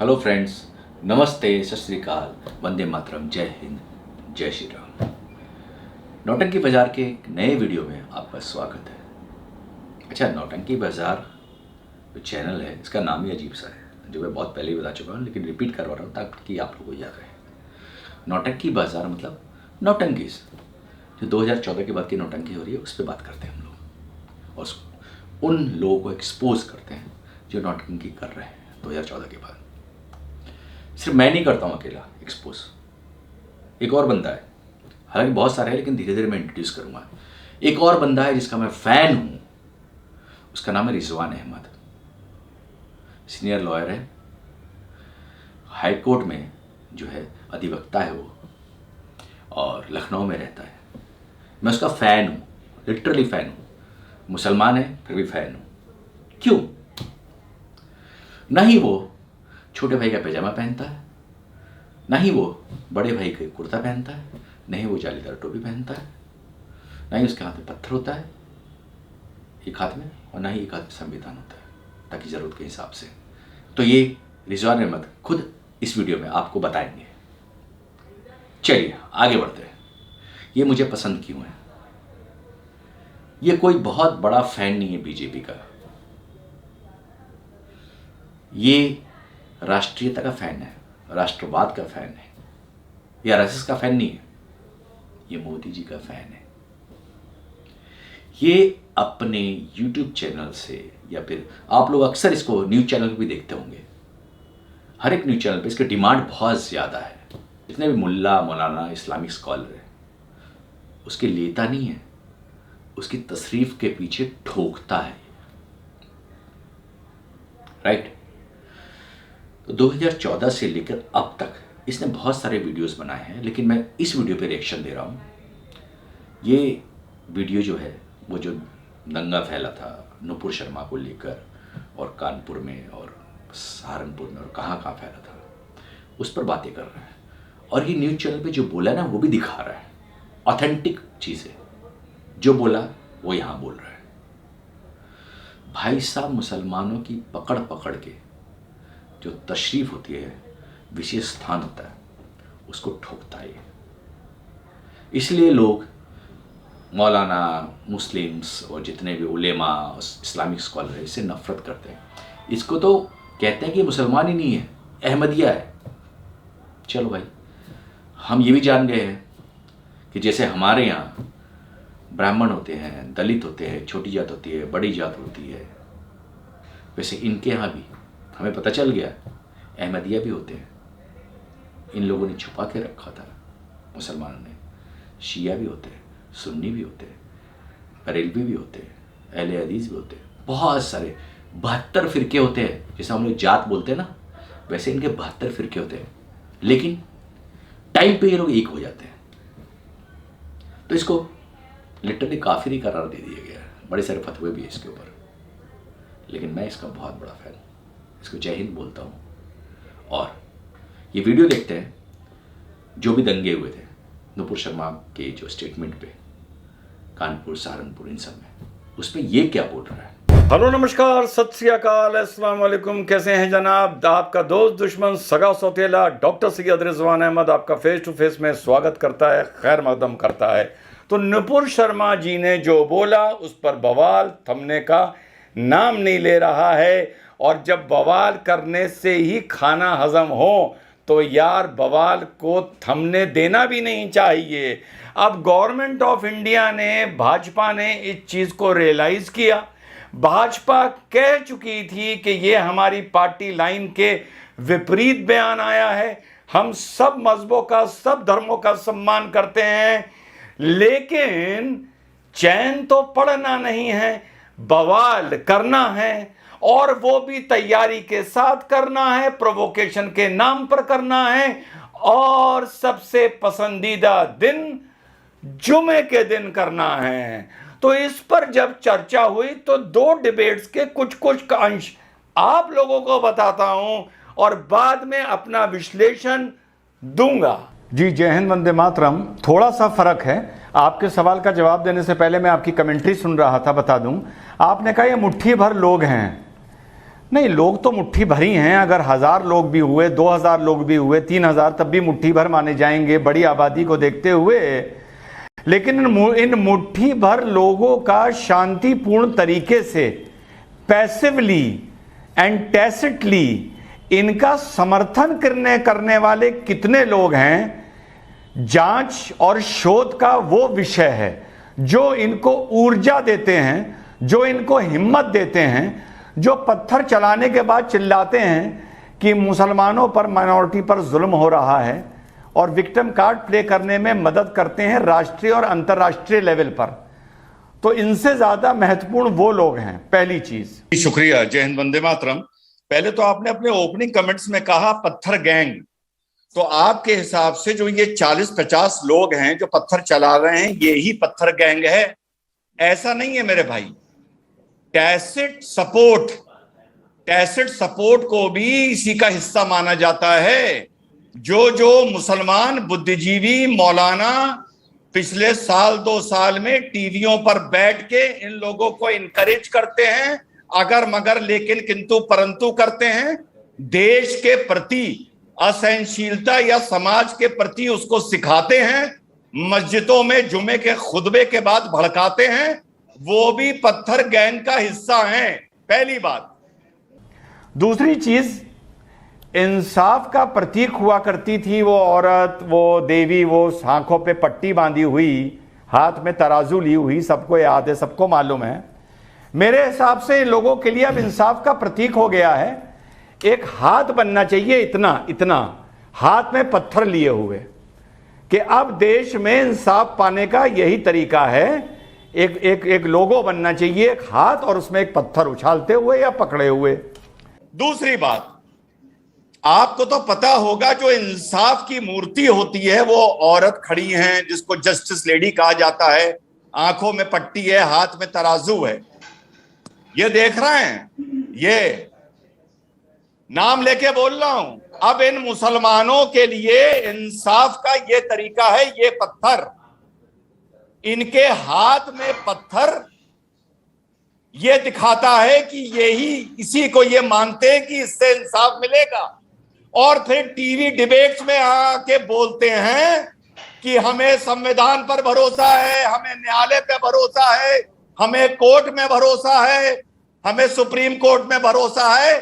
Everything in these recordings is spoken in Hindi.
हेलो फ्रेंड्स, नमस्ते, सत श्री अकाल, वंदे मातरम, जय हिंद, जय श्री राम। नौटंकी बाजार के एक नए वीडियो में आपका स्वागत है। अच्छा, नौटंकी बाजार जो चैनल है इसका नाम ही अजीब सा है, जो मैं बहुत पहले ही बता चुका हूँ, लेकिन रिपीट करवा रहा हूँ ताकि आप लोगों को याद रहे। नौटंकी बाजार मतलब नौटंकीज, जो 2014 के बाद की नौटंकी हो रही है उस पर बात करते हैं हम लोग, और उन लोगों को एक्सपोज करते हैं जो नौटंकी कर रहे हैं 2014 के बाद। सिर्फ मैं नहीं करता हूँ अकेला एक्सपोज, एक और बंदा है, हालांकि बहुत सारे हैं लेकिन धीरे धीरे मैं इंट्रोड्यूस करूँगा। एक और बंदा है जिसका मैं फ़ैन हूँ, उसका नाम है रिजवान अहमद। सीनियर लॉयर है, हाई कोर्ट में जो है अधिवक्ता है वो, और लखनऊ में रहता है। मैं उसका फ़ैन हूँ, लिटरली फ़ैन हूँ। मुसलमान है फिर भी फ़ैन हूँ। क्यों? ना ही वो छोटे भाई का पैजामा पहनता है, ना ही वो बड़े भाई का कुर्ता पहनता है, ना ही वो जालीदार टोपी पहनता है, ना ही उसके हाथ में पत्थर होता है एक हाथ में, और ना ही एक हाथ में संविधान होता है, ताकि ज़रूरत के हिसाब से। तो ये रिजवान अहमद खुद इस वीडियो में आपको बताएंगे। चलिए आगे बढ़ते हैं। ये मुझे पसंद क्यों है? ये कोई बहुत बड़ा फैन नहीं है बीजेपी का, ये राष्ट्रीयता का फैन है, राष्ट्रवाद का फैन है। ये आरएसएस का फैन नहीं है, ये मोदी जी का फैन है। ये अपने यूट्यूब चैनल से, या फिर आप लोग अक्सर इसको न्यूज़ चैनल पे भी देखते होंगे, हर एक न्यूज़ चैनल पे इसके डिमांड बहुत ज़्यादा है। जितने भी मुल्ला मौलाना इस्लामिक स्कॉलर है उसके लेता नहीं है, उसकी तशरीफ के पीछे ठोकता है। राइट? तो 2014 से लेकर अब तक इसने बहुत सारे वीडियोस बनाए हैं, लेकिन मैं इस वीडियो पे रिएक्शन दे रहा हूँ। ये वीडियो जो है वो जो दंगा फैला था नुपुर शर्मा को लेकर, और कानपुर में और सहारनपुर में और कहाँ कहाँ फैला था, उस पर बातें कर रहा है। और ये न्यूज़ चैनल पे जो बोला ना वो भी दिखा रहा है, ऑथेंटिक चीज़ें जो बोला वो यहाँ बोल रहा है। भाई साहब, मुसलमानों की पकड़ पकड़ के जो तशरीफ होती है, विशेष स्थान होता है, उसको ठोकता है। इसलिए लोग मौलाना, मुस्लिम्स और जितने भी उलेमा इस्लामिक स्कॉलर है इससे नफरत करते हैं। इसको तो कहते हैं कि मुसलमान ही नहीं है, अहमदिया है। चलो भाई, हम ये भी जान गए हैं कि जैसे हमारे यहाँ ब्राह्मण होते हैं, दलित होते हैं, छोटी जात होती है, बड़ी जात होती है, वैसे इनके यहाँ भी हमें पता चल गया अहमदिया भी होते हैं। इन लोगों ने छुपा के रखा था मुसलमानों ने। शिया भी होते हैं, सुन्नी भी होते हैं, बरेलवी भी होते हैं, अहले हदीस भी होते हैं, बहुत सारे 72 फिरके होते हैं। जैसे हम लोग जात बोलते हैं ना, वैसे इनके 72 फिरके होते हैं, लेकिन टाइम पे ये लोग एक हो जाते हैं। तो इसको लिटरली काफिरी करार दे दिया गया है। बड़े सारे फतवे भी है इसके ऊपर, लेकिन मैं इसका बहुत बड़ा फैन हूँ, इसको जय हिंद बोलता हूँ। और ये वीडियो देखते हैं जो भी दंगे हुए थे नुपुर शर्मा के जो स्टेटमेंट पे, कानपुर, सहारनपुर, इन सब में, उस पर ये क्या बोल रहा है। हेलो, नमस्कार, सत श्री अकाल, अस्सलाम वालेकुम। कैसे हैं जनाब? आपका दोस्त, दुश्मन, सगा सौतेला डॉक्टर सैयद रिजवान अहमद आपका फेस टू फेस में स्वागत करता है, खैर मकदम करता है। तो नुपुर शर्मा जी ने जो बोला उस पर बवाल थमने का नाम नहीं ले रहा है। और जब बवाल करने से ही खाना हजम हो तो यार बवाल को थमने देना भी नहीं चाहिए। अब गवर्नमेंट ऑफ इंडिया ने, भाजपा ने इस चीज़ को रियलाइज़ किया। भाजपा कह चुकी थी कि ये हमारी पार्टी लाइन के विपरीत बयान आया है। हम सब मजहबों का, सब धर्मों का सम्मान करते हैं, लेकिन चैन तो पड़ना नहीं है, बवाल करना है, और वो भी तैयारी के साथ करना है, प्रोवोकेशन के नाम पर करना है। और सबसे पसंदीदा दिन जुमे के दिन करना है। तो इस पर जब चर्चा हुई तो दो डिबेट्स के कुछ अंश आप लोगों को बताता हूं और बाद में अपना विश्लेषण दूंगा। जी, जय हिंद, वंदे मातरम। थोड़ा सा फर्क है। आपके सवाल का जवाब देने से पहले मैं आपकी कमेंट्री सुन रहा था, बता दूं। आपने कहा ये मुट्ठी भर लोग हैं, नहीं, लोग तो मुट्ठी भर ही हैं। अगर 1000 लोग भी हुए, 2000 लोग भी हुए, 3000, तब भी मुट्ठी भर माने जाएंगे बड़ी आबादी को देखते हुए। लेकिन इन मुट्ठी भर लोगों का शांतिपूर्ण तरीके से, पैसिवली एंड टैसिटली इनका समर्थन करने वाले कितने लोग हैं, जांच और शोध का वो विषय है जो इनको ऊर्जा देते हैं, जो इनको हिम्मत देते हैं, जो पत्थर चलाने के बाद चिल्लाते हैं कि मुसलमानों पर, माइनॉरिटी पर जुल्म हो रहा है, और विक्टिम कार्ड प्ले करने में मदद करते हैं राष्ट्रीय और अंतर्राष्ट्रीय लेवल पर। तो इनसे ज्यादा महत्वपूर्ण वो लोग हैं, पहली चीज। शुक्रिया। जय हिंद, वंदे मातरम। पहले तो आपने अपने ओपनिंग कमेंट्स में कहा पत्थर गैंग, तो आपके हिसाब से जो ये 40-50 लोग हैं जो पत्थर चला रहे हैं, ये ही पत्थर गैंग है? ऐसा नहीं है मेरे भाई। टैसिट सपोर्ट को भी इसी का हिस्सा माना जाता है। जो मुसलमान बुद्धिजीवी मौलाना पिछले साल 2 साल में टीवियों पर बैठ के इन लोगों को इनकरेज करते हैं, अगर मगर लेकिन किंतु परंतु करते हैं, देश के प्रति असहनशीलता या समाज के प्रति उसको सिखाते हैं, मस्जिदों में जुमे के खुतबे के बाद भड़काते हैं, वो भी पत्थर गैंग का हिस्सा हैं। पहली बात। दूसरी चीज, इंसाफ का प्रतीक हुआ करती थी वो औरत, वो देवी, वो आंखों पे पट्टी बांधी हुई, हाथ में तराजू ली हुई, सबको याद है, सबको मालूम है। मेरे हिसाब से इन लोगों के लिए अब इंसाफ का प्रतीक हो गया है एक हाथ बनना चाहिए, इतना हाथ में पत्थर लिए हुए, कि अब देश में इंसाफ पाने का यही तरीका है। एक लोगो बनना चाहिए, एक हाथ, और उसमें एक पत्थर उछालते हुए या पकड़े हुए। दूसरी बात, आपको तो पता होगा जो इंसाफ की मूर्ति होती है वो औरत खड़ी है जिसको जस्टिस लेडी कहा जाता है, आंखों में पट्टी है, हाथ में तराजू है। ये देख रहे हैं, ये नाम लेके बोल रहा हूं। अब इन मुसलमानों के लिए इंसाफ का ये तरीका है, ये पत्थर, इनके हाथ में पत्थर, ये दिखाता है कि यही, इसी को ये मानते हैं कि इससे इंसाफ मिलेगा। और फिर टीवी डिबेट्स में आके बोलते हैं कि हमें संविधान पर भरोसा है, हमें न्यायालय पे भरोसा है, हमें कोर्ट में भरोसा है, हमें सुप्रीम कोर्ट में भरोसा है।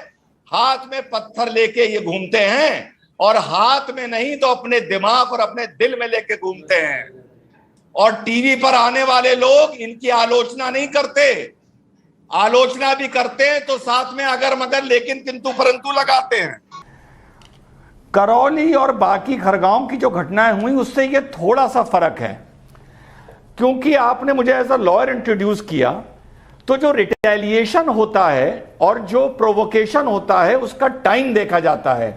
हाथ में पत्थर लेके ये घूमते हैं, और हाथ में नहीं तो अपने दिमाग और अपने दिल में लेके घूमते हैं। और टीवी पर आने वाले लोग इनकी आलोचना नहीं करते, आलोचना भी करते हैं तो साथ में अगर मगर लेकिन किंतु परंतु लगाते हैं। करौली और बाकी खरगांव की जो घटनाएं हुई उससे ये थोड़ा सा फर्क है, क्योंकि आपने मुझे एज अ लॉयर इंट्रोड्यूस किया, तो जो रिटेलिएशन होता है और जो प्रोवोकेशन होता है उसका टाइम देखा जाता है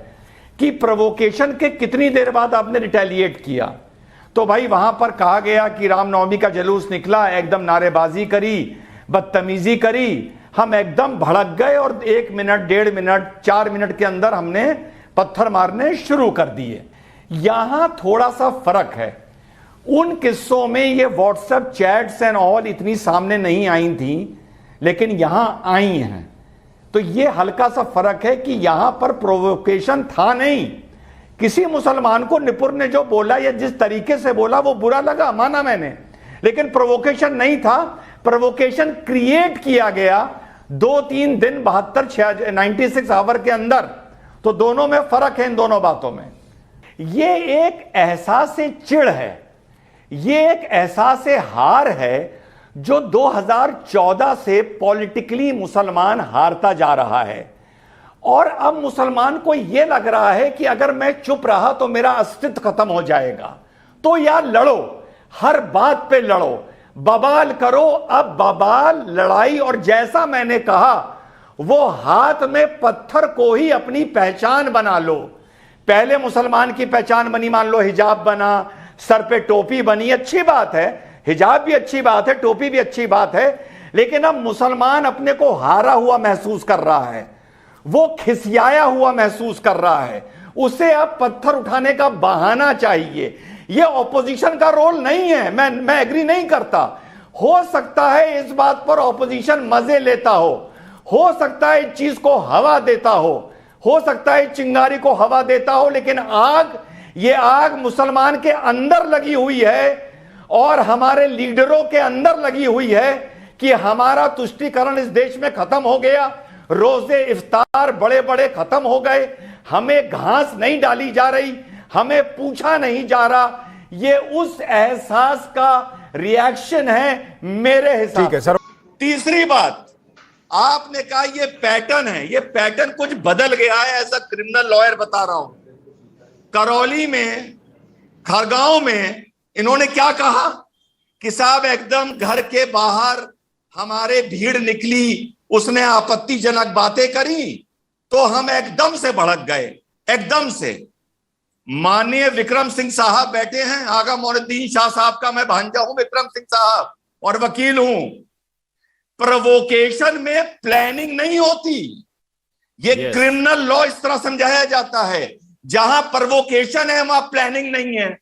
कि प्रोवोकेशन के कितनी देर बाद आपने रिटेलिएट किया। तो भाई वहां पर कहा गया कि रामनवमी का जुलूस निकला, एकदम नारेबाजी करी, बदतमीजी करी, हम एकदम भड़क गए और 1 मिनट, 1.5 मिनट, 4 मिनट के अंदर हमने पत्थर मारने शुरू कर दिए। यहां थोड़ा सा फर्क है। उन किस्सों में ये व्हाट्सएप चैट्स एंड ऑल इतनी सामने नहीं आई थी, लेकिन यहां आई हैं। तो ये हल्का सा फर्क है कि यहां पर प्रोवोकेशन था नहीं। किसी मुसलमान को निपुर ने जो बोला या जिस तरीके से बोला वो बुरा लगा, माना मैंने, लेकिन प्रोवोकेशन नहीं था। प्रोवोकेशन क्रिएट किया गया 2-3 दिन, 96 आवर के अंदर। तो दोनों में फर्क है, इन दोनों बातों में। ये एक एहसास चिढ़ है, ये एक एहसास हार है जो 2014 से पॉलिटिकली मुसलमान हारता जा रहा है। और अब मुसलमान को यह लग रहा है कि अगर मैं चुप रहा तो मेरा अस्तित्व खत्म हो जाएगा। तो यार लड़ो, हर बात पे लड़ो, बवाल करो। अब बवाल, लड़ाई, और जैसा मैंने कहा वो हाथ में पत्थर को ही अपनी पहचान बना लो। पहले मुसलमान की पहचान बनी, मान लो हिजाब बना, सर पे टोपी बनी, अच्छी बात है, हिजाब भी अच्छी बात है, टोपी भी अच्छी बात है। लेकिन अब मुसलमान अपने को हारा हुआ महसूस कर रहा है, वो खिसियाया हुआ महसूस कर रहा है, उसे अब पत्थर उठाने का बहाना चाहिए। ये ऑपोजिशन का रोल नहीं है, मैं एग्री नहीं करता। हो सकता है इस बात पर ऑपोजिशन मजे लेता हो, हो सकता है इस चीज को हवा देता हो सकता है चिंगारी को हवा देता हो, लेकिन आग, ये आग मुसलमान के अंदर लगी हुई है और हमारे लीडरों के अंदर लगी हुई है कि हमारा तुष्टीकरण इस देश में खत्म हो गया, रोजे इफ्तार बड़े बड़े खत्म हो गए, हमें घास नहीं डाली जा रही, हमें पूछा नहीं जा रहा। ये उस एहसास का रिएक्शन है मेरे हिसाब। ठीक है सर। तीसरी बात, आपने कहा ये पैटर्न है, ये पैटर्न कुछ बदल गया है, ऐसा क्रिमिनल लॉयर बता रहा हूं। करौली में, खरगांव में इन्होंने क्या कहा कि साहब एकदम घर के बाहर हमारे भीड़ निकली, उसने आपत्तिजनक बातें करी तो हम एकदम से भड़क गए, एकदम से। माननीय विक्रम सिंह साहब बैठे हैं, आगा मोइनुद्दीन शाह साहब का मैं भांजा हूं विक्रम सिंह साहब, और वकील हूं। प्रोवोकेशन में प्लानिंग नहीं होती, ये क्रिमिनल लॉ इस तरह समझाया जाता है। जहां प्रोवोकेशन है वहां प्लानिंग नहीं है,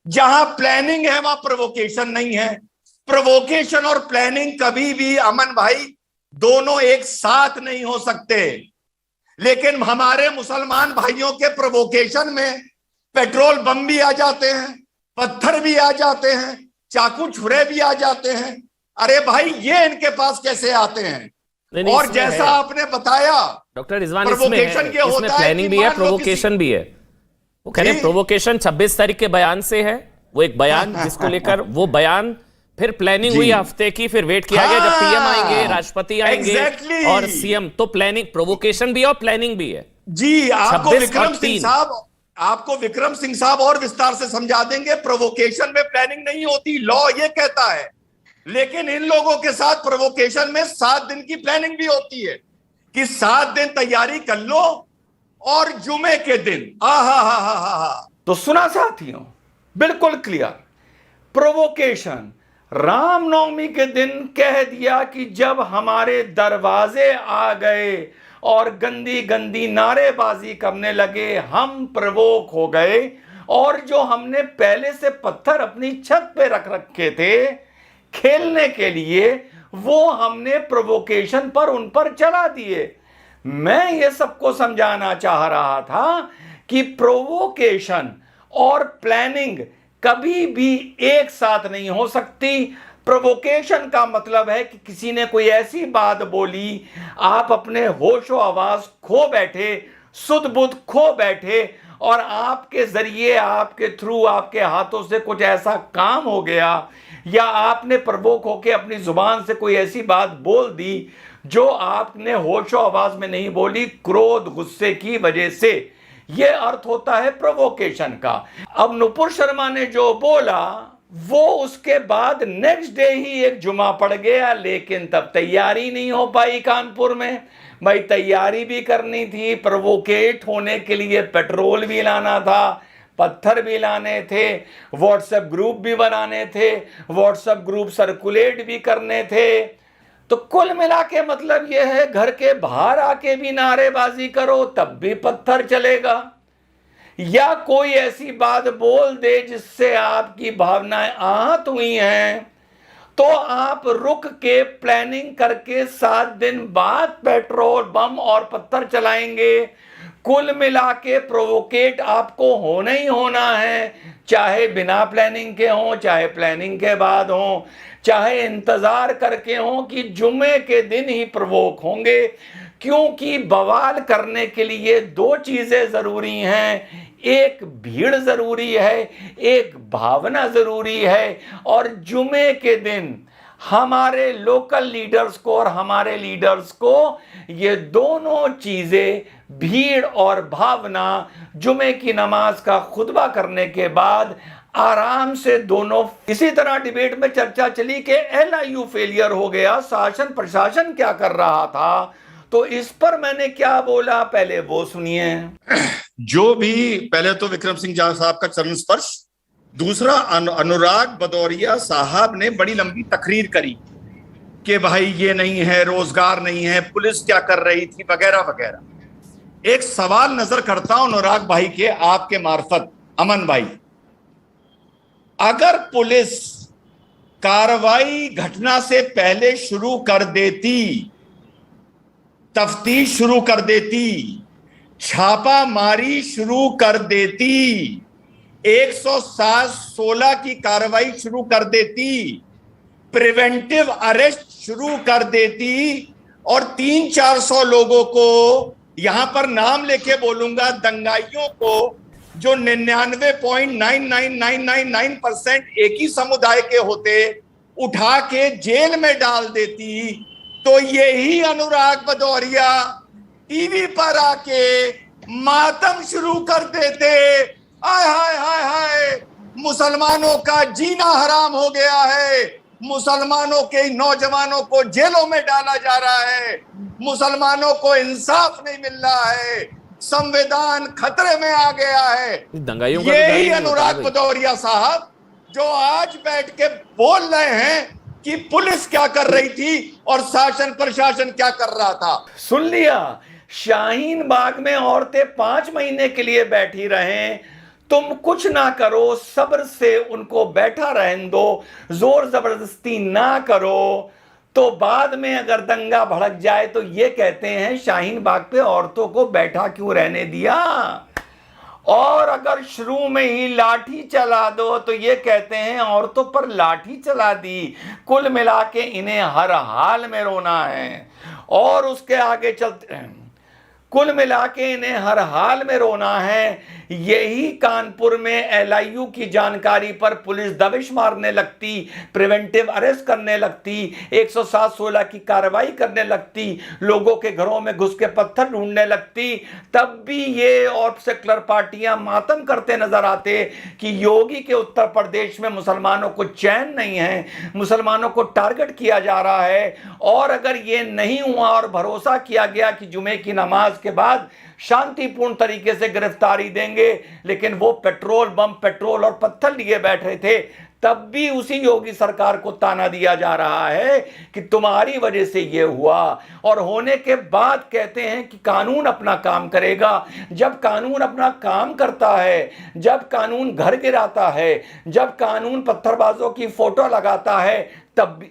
जहां प्लानिंग है वहां प्रोवोकेशन नहीं है। प्रोवोकेशन और प्लानिंग कभी भी, अमन भाई, दोनों एक साथ नहीं हो सकते। लेकिन हमारे मुसलमान भाइयों के प्रोवोकेशन में पेट्रोल बम भी आ जाते हैं, पत्थर भी आ जाते हैं, चाकू छुरे भी आ जाते हैं। अरे भाई, ये इनके पास कैसे आते हैं? नहीं, और जैसा आपने बताया डॉक्टर रिजवान, इसमें प्लानिंग भी है, प्रोवोकेशन भी है। वो कह रहे हैं प्रोवोकेशन 26 तारीख के बयान से है, वो एक बयान जिसको लेकर वो बयान, फिर प्लानिंग हुई हफ्ते की, फिर वेट किया गया जब पीएम आएंगे, राष्ट्रपति आएंगे और सीएम, तो प्लानिंग, प्रोवोकेशन भी है और प्लानिंग भी है जी। आपको विक्रम सिंह साहब और विस्तार से समझा देंगे। प्रोवोकेशन में प्लानिंग नहीं होती, लॉ ये कहता है। लेकिन इन लोगों के साथ प्रोवोकेशन में 7 दिन की प्लानिंग भी होती है कि 7 दिन तैयारी कर लो और जुमे के दिन तो सुना साथियों, बिल्कुल क्लियर। प्रोवोकेशन रामनवमी के दिन कह दिया कि जब हमारे दरवाजे आ गए और गंदी गंदी नारेबाजी करने लगे, हम प्रवोक हो गए, और जो हमने पहले से पत्थर अपनी छत पे रख रखे थे खेलने के लिए, वो हमने प्रोवोकेशन पर उन पर चला दिए। मैं ये सबको समझाना चाह रहा था कि प्रोवोकेशन और प्लानिंग कभी भी एक साथ नहीं हो सकती। प्रोवोकेशन का मतलब है कि किसी ने कोई ऐसी बात बोली, आप अपने होशो आवाज खो बैठे, सुध बुध खो बैठे, और आपके जरिए, आपके थ्रू, आपके हाथों से कुछ ऐसा काम हो गया, या आपने प्रवोक होकर अपनी जुबान से कोई ऐसी बात बोल दी जो आपने होशो आवाज में नहीं बोली, क्रोध गुस्से की वजह से। यह अर्थ होता है प्रोवोकेशन का। अब नुपुर शर्मा ने जो बोला वो उसके बाद नेक्स्ट डे ही एक जुमा पड़ गया, लेकिन तब तैयारी नहीं हो पाई कानपुर में। भाई तैयारी भी करनी थी, प्रोवोकेट होने के लिए पेट्रोल भी लाना था, पत्थर भी लाने थे, व्हाट्सएप ग्रुप भी बनाने थे, व्हाट्सएप ग्रुप सर्कुलेट भी करने थे। तो कुल मिला के मतलब यह है, घर के बाहर आके भी नारेबाजी करो तब भी पत्थर चलेगा, या कोई ऐसी बात बोल दे जिससे आपकी भावनाएं आहत हुई हैं, तो आप रुक के प्लानिंग करके 7 दिन बाद पेट्रोल बम और पत्थर चलाएंगे। कुल मिला के प्रोवोकेट आपको होना ही होना है, चाहे बिना प्लानिंग के हो, चाहे प्लानिंग के बाद हो, चाहे इंतजार करके हो, कि जुमे के दिन ही प्रोवोक होंगे। क्योंकि बवाल करने के लिए 2 चीजें जरूरी हैं, एक भीड़ जरूरी है, एक भावना जरूरी है। और जुमे के दिन हमारे लोकल लीडर्स को और हमारे लीडर्स को ये दोनों चीजें, भीड़ और भावना, जुमे की नमाज का खुतबा करने के बाद आराम से दोनों। इसी तरह डिबेट में चर्चा चली कि LIU फेलियर हो गया, शासन प्रशासन क्या कर रहा था, तो इस पर मैंने क्या बोला पहले वो सुनिए। जो भी, पहले तो विक्रम सिंह साहब का चरण स्पर्श, दूसरा अनुराग भदौरिया साहब ने बड़ी लंबी तकरीर करी कि भाई ये नहीं है, रोजगार नहीं है, पुलिस क्या कर रही थी, वगैरह वगैरह। एक सवाल नजर करता हूं अनुराग भाई के, आपके मार्फत, अमन भाई, अगर पुलिस कार्रवाई घटना से पहले शुरू कर देती तफ्तीश शुरू कर देती, छापामारी शुरू कर देती, 116 की कार्रवाई शुरू कर देती, प्रिवेंटिव अरेस्ट शुरू कर देती और 300-400 लोगों को, यहां पर नाम लेके बोलूंगा, दंगाइयों को जो 99.99999% एक ही समुदाय के होते, उठा के जेल में डाल देती, तो यही अनुराग भदौरिया टीवी पर आके मातम शुरू कर देते। हाय हाय हाय हाय, मुसलमानों का जीना हराम हो गया है, मुसलमानों के नौजवानों को जेलों में डाला जा रहा है, मुसलमानों को इंसाफ नहीं मिल रहा है, संविधान खतरे में आ गया है। दंगाइयों का यही अनुराग भदौरिया साहब जो आज बैठ के बोल रहे हैं कि पुलिस क्या कर रही थी और शासन प्रशासन क्या कर रहा था। सुन लिया, शाहीन बाग में औरतें 5 महीने के लिए बैठी रहें, तुम कुछ ना करो, सब्र से उनको बैठा रहने दो, जोर जबरदस्ती ना करो, तो बाद में अगर दंगा भड़क जाए तो ये कहते हैं शाहीन बाग पे औरतों को बैठा क्यों रहने दिया, और अगर शुरू में ही लाठी चला दो तो ये कहते हैं औरतों पर लाठी चला दी। कुल मिला के इन्हें हर हाल में रोना है, और उसके आगे चलते हैं, कुल मिला के इन्हें हर हाल में रोना है। यही कानपुर में एलआईयू की जानकारी पर पुलिस दबिश मारने लगती, प्रिवेंटिव अरेस्ट करने लगती, 107-16 की कार्रवाई करने लगती, लोगों के घरों में घुस के पत्थर ढूंढने लगती, तब भी ये और सेक्युलर पार्टियां मातम करते नजर आते कि योगी के उत्तर प्रदेश में मुसलमानों को चैन नहीं है, मुसलमानों को टारगेट किया जा रहा है। और अगर ये नहीं हुआ और भरोसा किया गया कि जुमे की नमाज के बाद शांतिपूर्ण तरीके से गिरफ्तारी देंगे, लेकिन वो पेट्रोल बम, पेट्रोल और पत्थर लिए बैठे थे, तब भी उसी योगी सरकार को ताना दिया जा रहा है कि तुम्हारी वजह से ये हुआ, और होने के बाद कहते हैं कि कानून अपना काम करेगा। जब कानून अपना काम करता है, जब कानून घर गिराता है, जब कानून पत्थरबाजों की फोटो लगाता है, तब भी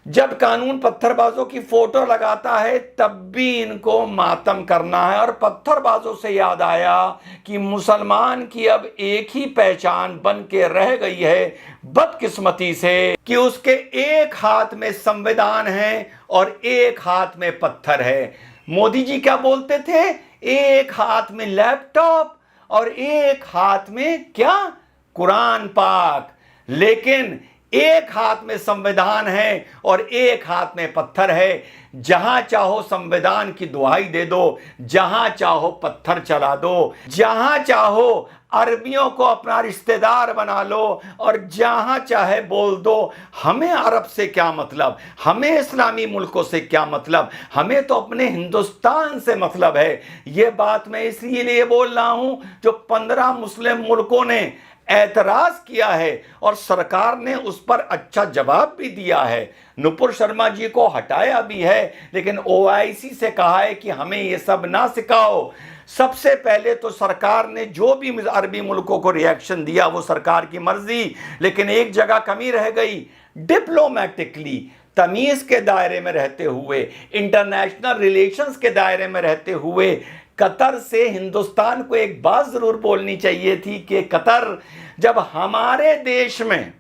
जब कानून पत्थरबाजों की फोटो लगाता है तब भी इनको मातम करना है। और पत्थरबाजों से याद आया कि मुसलमान की अब एक ही पहचान बन के रह गई है बदकिस्मती से कि उसके एक हाथ में संविधान है और एक हाथ में पत्थर है। मोदी जी क्या बोलते थे? एक हाथ में लैपटॉप और एक हाथ में क्या? कुरान पाक। लेकिन एक हाथ में संविधान है और एक हाथ में पत्थर है। जहां चाहो संविधान की दुहाई दे दो, जहां चाहो पत्थर चला दो, जहां चाहो अरबियों को अपना रिश्तेदार बना लो और जहां चाहे बोल दो हमें अरब से क्या मतलब, हमें इस्लामी मुल्कों से क्या मतलब, हमें तो अपने हिंदुस्तान से मतलब है। ये बात मैं इसलिए बोल रहा हूं जो 15 मुस्लिम मुल्कों ने ऐतराज किया है और सरकार ने उस पर अच्छा जवाब भी दिया है। नुपुर शर्मा जी को हटाया भी है, लेकिन ओआईसी से कहा है कि हमें ये सब ना सिखाओ। सबसे पहले तो सरकार ने जो भी अरबी मुल्कों को रिएक्शन दिया वो सरकार की मर्जी, लेकिन एक जगह कमी रह गई। डिप्लोमेटिकली तमीज़ के दायरे में रहते हुए, इंटरनेशनल रिलेशंस के दायरे में रहते हुए कतर से हिंदुस्तान को एक बात ज़रूर बोलनी चाहिए थी कि कतर जब हमारे देश में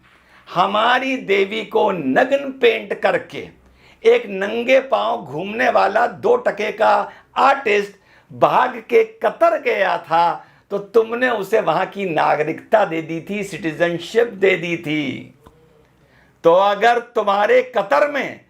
हमारी देवी को नग्न पेंट करके एक नंगे पांव घूमने वाला 2 टके का आर्टिस्ट भाग के कतर गया था, तो तुमने उसे वहां की नागरिकता दे दी थी, सिटीजनशिप दे दी थी। तो अगर तुम्हारे कतर में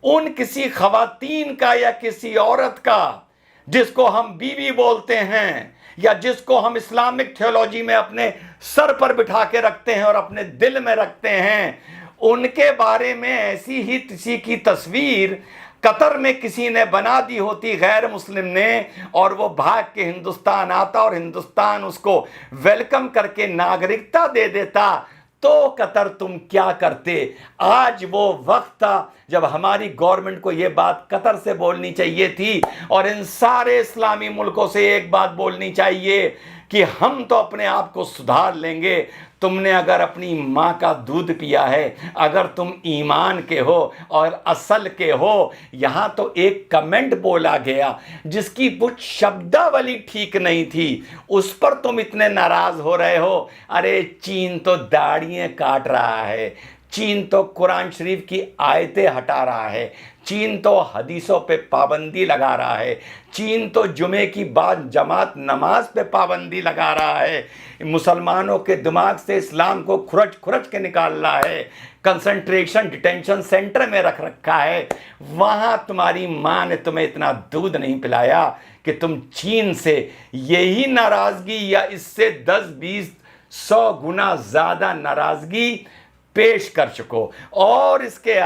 उन किसी खवातीन का या किसी औरत का जिसको हम बीवी बोलते हैं या जिसको हम इस्लामिक थियोलॉजी में अपने सर पर बिठा के रखते हैं और अपने दिल में रखते हैं, उनके बारे में ऐसी ही किसी की तस्वीर कतर में किसी ने बना दी होती गैर मुस्लिम ने, और वो भाग के हिंदुस्तान आता और हिंदुस्तान उसको वेलकम करके नागरिकता दे देता, तो कतर तुम क्या करते? आज वो वक्त था जब हमारी गवर्नमेंट को ये बात कतर से बोलनी चाहिए थी और इन सारे इस्लामी मुल्कों से एक बात बोलनी चाहिए कि हम तो अपने आप को सुधार लेंगे, तुमने अगर अपनी माँ का दूध पिया है, अगर तुम ईमान के हो और असल के हो। यहाँ तो एक कमेंट बोला गया जिसकी कुछ शब्दावली ठीक नहीं थी, उस पर तुम इतने नाराज हो रहे हो। अरे चीन तो दाढ़ियाँ काट रहा है, चीन तो कुरान शरीफ की आयतें हटा रहा है, चीन तो हदीसों पे पाबंदी लगा रहा है, चीन तो जुमे की बाद जमात नमाज पे पाबंदी लगा रहा है, मुसलमानों के दिमाग से इस्लाम को खुरच खुरच के निकाल रहा है, कंसंट्रेशन डिटेंशन सेंटर में रख रखा है। वहाँ तुम्हारी माँ ने तुम्हें इतना दूध नहीं पिलाया कि तुम चीन से यही नाराज़गी या इससे 10-20-100 गुना ज़्यादा नाराज़गी पेश कर चुको। और इसके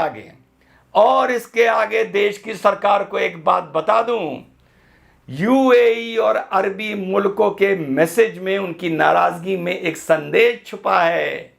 आगे देश की सरकार को एक बात बता दूं, यूएई और अरबी मुल्कों के मैसेज में उनकी नाराजगी में एक संदेश छुपा है।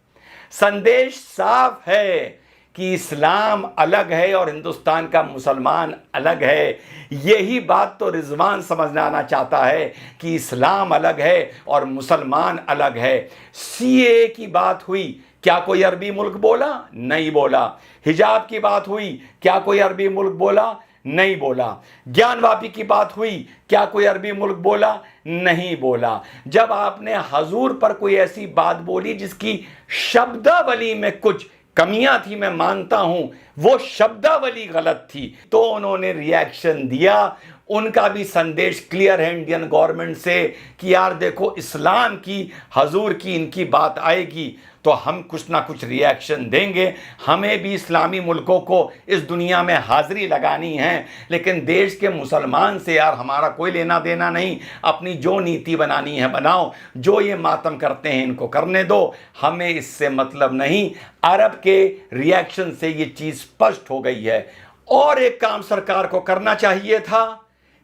संदेश साफ है कि इस्लाम अलग है और हिंदुस्तान का मुसलमान अलग है। यही बात तो रिजवान समझना चाहता है कि इस्लाम अलग है और मुसलमान अलग है। सीए की बात हुई, क्या कोई अरबी मुल्क बोला? नहीं बोला। हिजाब की बात हुई, क्या कोई अरबी मुल्क बोला? नहीं बोला। ज्ञानवापी की बात हुई, क्या कोई अरबी मुल्क बोला? नहीं बोला। जब आपने हजूर पर कोई ऐसी बात बोली जिसकी शब्दावली में कुछ कमियां थी, मैं मानता हूं वो शब्दावली गलत थी, तो उन्होंने रिएक्शन दिया। उनका भी संदेश क्लियर है इंडियन गवर्नमेंट से कि यार देखो, इस्लाम की हजूर की इनकी बात आएगी तो हम कुछ ना कुछ रिएक्शन देंगे। हमें भी इस्लामी मुल्कों को इस दुनिया में हाजिरी लगानी है, लेकिन देश के मुसलमान से यार हमारा कोई लेना देना नहीं। अपनी जो नीति बनानी है बनाओ, जो ये मातम करते हैं इनको करने दो, हमें इससे मतलब नहीं। अरब के रिएक्शन से ये चीज़ स्पष्ट हो गई है। और एक काम सरकार को करना चाहिए था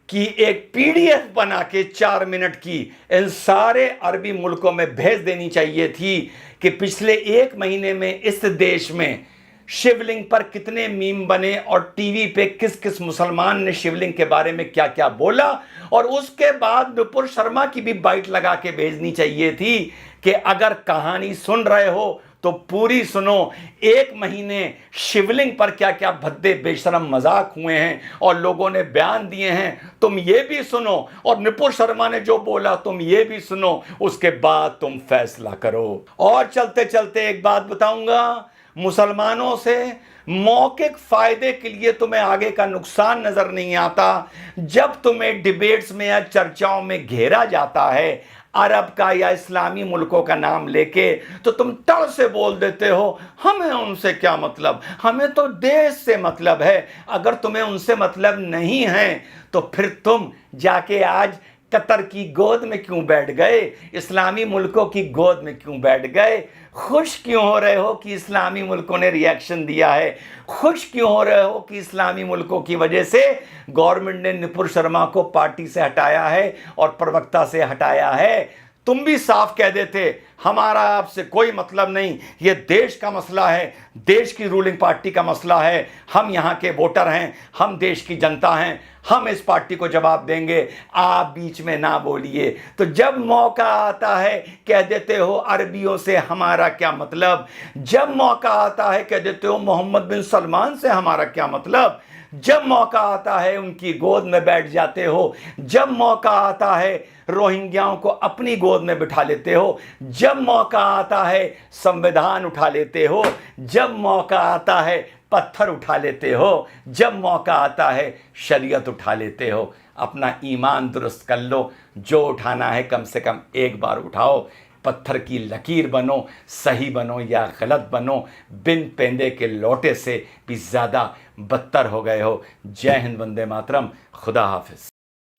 कि एक पीडीएफ बना के 4 मिनट की इन सारे अरबी मुल्कों में भेज देनी चाहिए थी कि पिछले 1 महीने में इस देश में शिवलिंग पर कितने मीम बने और टीवी पे किस किस मुसलमान ने शिवलिंग के बारे में क्या क्या बोला। और उसके बाद नुपुर शर्मा की भी बाइट लगा के भेजनी चाहिए थी कि अगर कहानी सुन रहे हो तो पूरी सुनो। 1 महीने शिवलिंग पर क्या क्या भद्दे बेशरम मजाक हुए हैं और लोगों ने बयान दिए हैं, तुम ये भी सुनो। और नुपुर शर्मा ने जो बोला तुम ये भी सुनो, उसके बाद तुम फैसला करो। और चलते चलते एक बात बताऊंगा, मुसलमानों से मौखिक फायदे के लिए तुम्हें आगे का नुकसान नजर नहीं आता। जब तुम्हें डिबेट्स में या चर्चाओं में घेरा जाता है अरब का या इस्लामी मुल्कों का नाम लेके, तो तुम तड़ से बोल देते हो हमें उनसे क्या मतलब, हमें तो देश से मतलब है। अगर तुम्हें उनसे मतलब नहीं है तो फिर तुम जाके आज कतर की गोद में क्यों बैठ गए, इस्लामी मुल्कों की गोद में क्यों बैठ गए? खुश क्यों हो रहे हो कि इस्लामी मुल्कों ने रिएक्शन दिया है? खुश क्यों हो रहे हो कि इस्लामी मुल्कों की वजह से गवर्नमेंट ने नुपुर शर्मा को पार्टी से हटाया है और प्रवक्ता से हटाया है? तुम भी साफ कह देते हमारा आपसे कोई मतलब नहीं, ये देश का मसला है, देश की रूलिंग पार्टी का मसला है, हम यहाँ के वोटर हैं, हम देश की जनता हैं, हम इस पार्टी को जवाब देंगे, आप बीच में ना बोलिए। तो जब मौका आता है कह देते हो अरबियों से हमारा क्या मतलब, जब मौका आता है कह देते हो मोहम्मद बिन सलमान से हमारा क्या मतलब, जब मौका आता है उनकी गोद में बैठ जाते हो, जब मौका आता है रोहिंग्याओं को अपनी गोद में बिठा लेते हो, जब मौका आता है संविधान उठा लेते हो, जब मौका आता है पत्थर उठा लेते हो, जब मौका आता है शरीयत उठा लेते हो। अपना ईमान दुरुस्त कर लो, जो उठाना है कम से कम एक बार उठाओ। पत्थर की लकीर बनो, सही बनो या गलत बनो, बिन पेंदे के लोटे से भी ज़्यादा बदतर हो गए हो। जय हिंद, वंदे मातरम, खुदा हाफिज।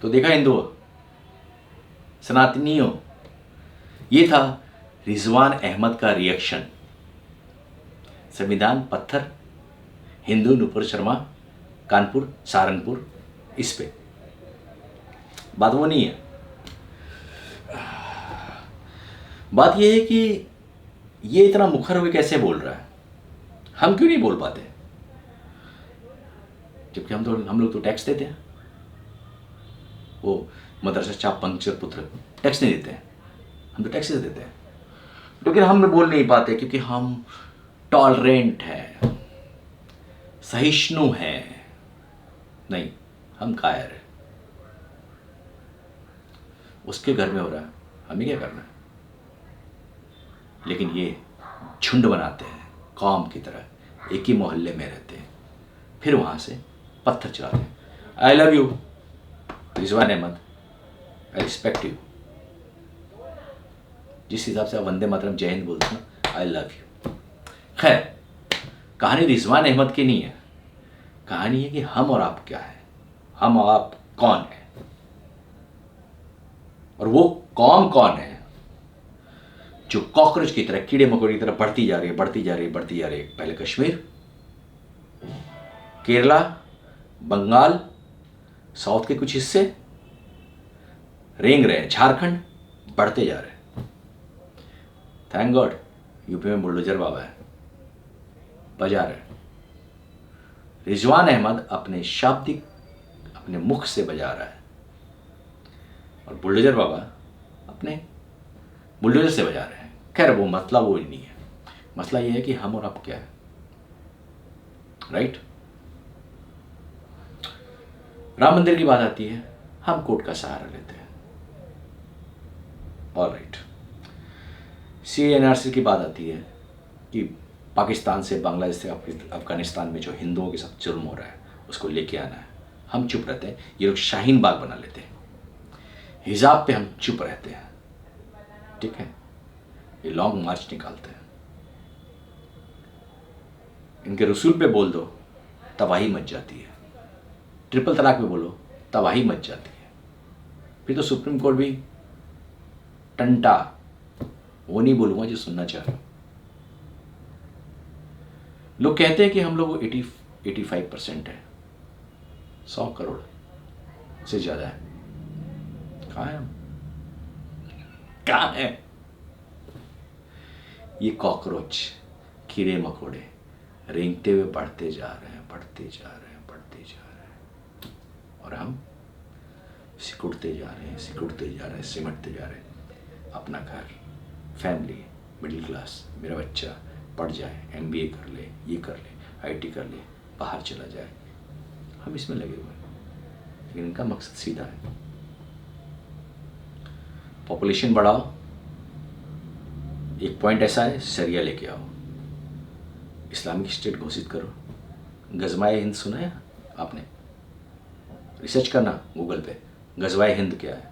तो देखा हिंदुओं, सनातनियों, ये था रिजवान अहमद का रिएक्शन। संविधान पत्थर, हिंदू नुपुर शर्मा, कानपुर सहारनपुर, इस पे बात वो नहीं है। बात यह है कि ये इतना मुखर हुए कैसे बोल रहा है, हम क्यों नहीं बोल पाते? जबकि हम लोग तो टैक्स देते हैं। वो मदरसा चाप पंचर पुत्र टैक्स नहीं देते हैं, हम तो टैक्सेस देते हैं। लेकिन हम बोल नहीं पाते क्योंकि हम टॉलरेंट हैं, सहिष्णु हैं। नहीं, हम कायर हैं। उसके घर में हो रहा है, हमें क्या करना है? लेकिन ये झुंड बनाते हैं कौम की तरह, एक ही मोहल्ले में रहते हैं, फिर वहां से पत्थर चलाते हैं। I love you Rizwan Ahmed, I respect you. जिस हिसाब से आप वंदे मातरम जय हिंद बोलते हैं, आई लव यू। खैर, कहानी रिजवान अहमद की नहीं है, कहानी है कि हम और आप क्या है, हम और आप कौन है, और वो कौम कौन है जो कॉकरोच की तरह, कीड़े मकोड़े की तरह बढ़ती जा रही है, बढ़ती जा रही है, बढ़ती जा रही है। पहले कश्मीर, केरला, बंगाल, साउथ के कुछ हिस्से रेंग रहे हैं, झारखंड बढ़ते जा रहे हैं। थैंक गॉड यूपी में बुलडोजर बाबा है, बजा रहे हैं। रिजवान अहमद अपने शाब्दिक, अपने मुख से बजा रहा है, और बुलडोजर बाबा अपने बुलडोजर से बजा रहे हैं। खैर, वो मसला वो ही नहीं है, मसला ये है कि हम और आप क्या है, राइट? राम मंदिर की बात आती है, हम कोर्ट का सहारा लेते हैं, ऑल राइट। CNRC की बात आती है कि पाकिस्तान से, बांग्लादेश से, अफगानिस्तान में जो हिंदुओं के साथ जुर्म हो रहा है उसको लेके आना है, हम चुप रहते हैं। ये लोग शाहीन बाग बना लेते हैं, हिजाब पे हम चुप रहते हैं, ठीक है? ये लॉन्ग मार्च निकालते हैं। इनके रसूल पे बोल दो, तबाही मच जाती है। ट्रिपल तलाक पे बोलो, तबाही मच जाती है। फिर तो सुप्रीम कोर्ट भी टंटा, वो नहीं बोलूंगा जो सुनना चाह रहे हो। लोग कहते हैं कि हम लोग 85% है, 100 करोड़ से ज्यादा है। कहाँ है हम? कहाँ है? ये कॉकरोच, कीड़े मकोड़े रेंगते हुए बढ़ते जा रहे हैं, बढ़ते जा रहे हैं, बढ़ते जा रहे हैं, और हम सिकुड़ते जा रहे हैं, सिकुड़ते जा रहे हैं, सिमटते जा रहे हैं। अपना घर, फैमिली, मिडिल क्लास, मेरा बच्चा पढ़ जाए, MBA कर ले, ये कर ले, IT कर ले, बाहर चला जाए, हम इसमें लगे हुए हैं। लेकिन इनका मकसद सीधा है, पॉपुलेशन बढ़ाओ, एक पॉइंट ऐसा है, शरिया लेके आओ, इस्लामिक स्टेट घोषित करो। गजवाए हिंद सुना है आपने? रिसर्च करना गूगल पे, गजवाए हिंद क्या है।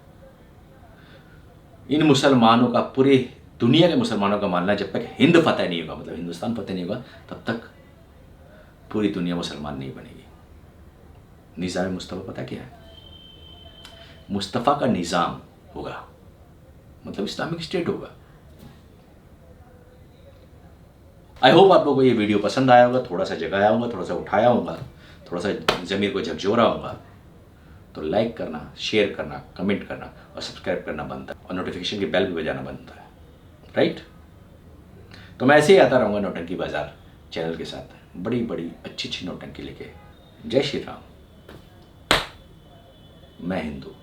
इन मुसलमानों का, पूरे दुनिया के मुसलमानों का मानना है, जब तक हिंद फतेह नहीं होगा, मतलब हिंदुस्तान फतेह नहीं होगा, तब तक पूरी दुनिया मुसलमान नहीं बनेगी। निज़ाम मुस्तफ़ा पता क्या है? मुस्तफ़ा का निज़ाम होगा, मतलब इस्लामिक स्टेट होगा। आई होप आप लोगों को ये वीडियो पसंद आया होगा, थोड़ा सा जगाया होगा, थोड़ा सा उठाया होगा, थोड़ा सा ज़मीर को झकझोरा होगा। तो लाइक करना, शेयर करना, कमेंट करना और सब्सक्राइब करना बनता है, और नोटिफिकेशन की बेल भी बजाना बनता है, राइट? तो मैं ऐसे ही आता रहूँगा नौटंकी बाजार चैनल के साथ, बड़ी बड़ी अच्छी अच्छी नौटंकी लेके। जय श्री राम। मैं हिंदू।